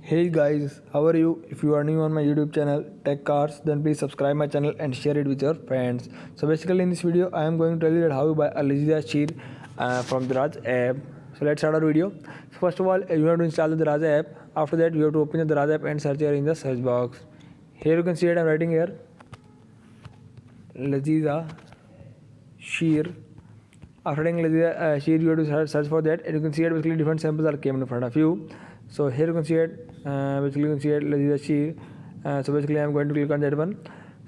Hey guys, how are you? If you are new on my YouTube channel Tech Cars, then please subscribe my channel and share it with your friends. So basically in this video I am going to tell you that how you buy a Laziza sheet from Daraz App. So let's start our video. So first of all you have to install the Daraz App. After that you have to open the Daraz App and search here in the search box. Here you can see it, I am writing here Laziza sheer. After writing Laziza sheer you have to search for that, and you can see it basically different samples are came in front of you. So here you can see it, basically you can see it Laziza sheer. So basically I am going to click on that one.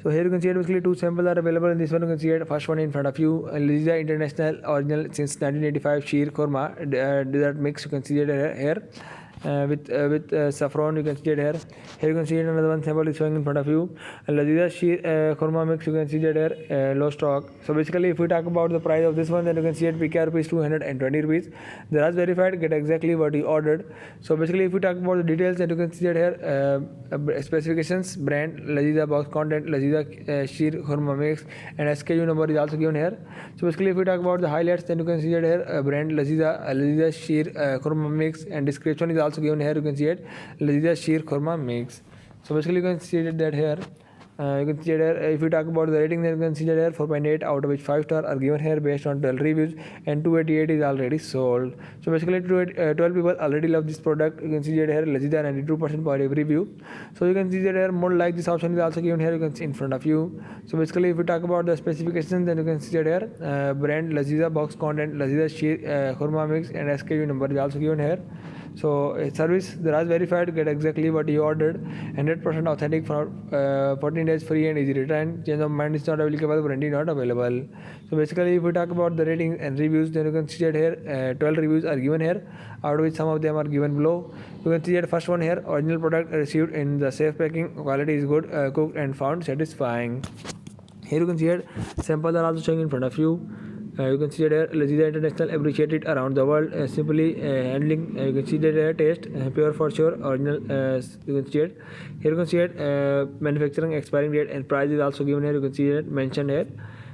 So here you can see it, basically two samples are available. In this one you can see it, first one in front of you, Laziza International Original since 1985 sheer korma dessert mix. You can see it here. With saffron, you can see it here. Here you can see it, another one sample is showing in front of you. Laziza sheer korma mix, you can see that here, low stock. So basically if we talk about the price of this one, then you can see it PKR rupees 220 rupees. Daraz verified, get exactly what you ordered. So basically if we talk about the details, then you can see that here, specifications, brand, Laziza box content, Laziza sheer korma mix, and SKU number is also given here. So basically if we talk about the highlights, then you can see that here, brand Laziza sheer korma mix, and description is also given here. You can see it, Laziza sheer korma mix. So basically you can see that here, you can see that if you talk about the rating, then you can see that here 4.8 out of which 5 stars are given here based on 12 reviews, and 288 is already sold. So basically 12 people already love this product. You can see that here Laziza 92% positive review. So you can see that here more like this option is also given here, you can see in front of you. So basically if you talk about the specifications, then you can see that here, brand Laziza box content, Laziza sheer korma mix, and SKU number is also given here. So service, Daraz verified, get exactly what you ordered, 100% authentic for 14 days free and easy return. Change of mind is not applicable, warranty not available. So basically if we talk about the ratings and reviews, then you can see that here, 12 reviews are given here, out of which some of them are given below. You can see that first one here, original product received in the safe packing, quality is good, cooked and found satisfying. Here you can see it, samples are also showing in front of you. You can see that here, Laziza International appreciated around the world, simply handling. You can see that here, taste pure for sure, original. You can see it. Here you can see it, manufacturing expiring date and price is also given here. You can see it mentioned here.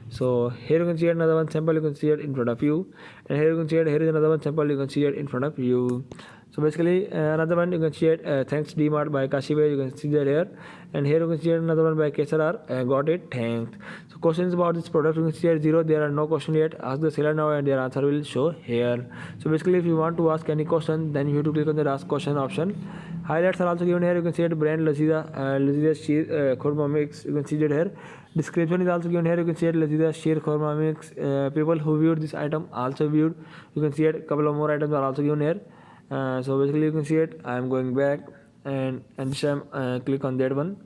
So here you can see another one sample, you can see it in front of you, and here you can see it, here is another one sample, you can see it in front of you. So basically another one you can see it, thanks DMart by Kashibe, you can see that here, and here you can see another one by KSRR, got it, thanks. So questions about this product, you can see it 0, there are no questions yet. Ask the seller now and their answer will show here. So basically if you want to ask any question, then you have to click on the ask question option. Highlights are also given here, you can see it, brand Laziza sheer korma mix, you can see that here. Description is also given here, you can see it, Laziza sheer korma mix. People who viewed this item also viewed, you can see it, couple of more items are also given here. So basically you can see it, I am going back and this time click on that one.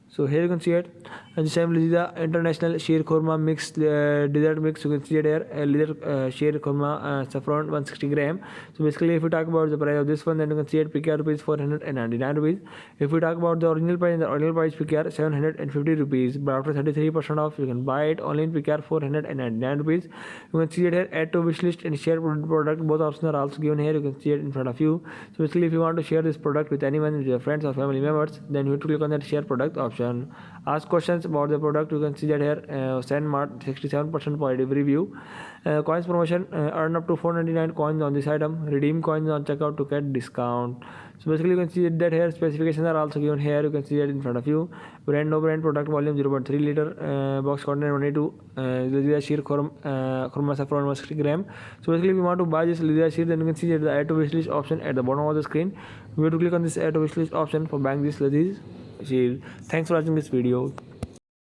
So here you can see it, and this time Laziza International sheer korma mix, dessert mix, you can see it here, leather sheer korma saffron 160 gram. So basically if we talk about the price of this one, then you can see it PKR rupees 499 rupees. If we talk about the original price, PKR 750 rupees, but after 33% off you can buy it only in PKR 499 rupees. You can see it here, add to wish list and share product, both options are also given here, you can see it in front of you. So basically if you want to share this product with anyone, with your friends or family members, then you have to click on that share product option. Ask questions about the product, you can see that here, send mark 67% positive review. Coins promotion, earn up to 499 coins on this item, redeem coins on checkout to get discount. So basically you can see that here, specifications are also given here, you can see it in front of you. Brand, no brand, product volume 0.3 liter, box content 22, Laziza sheer korma saffron 160 gram. So basically if you want to buy this Laziza sheer, then you can see that the add to wish list option at the bottom of the screen. You have to click on this add to wish list option for buying this Laziza sheer. Thanks for watching this video.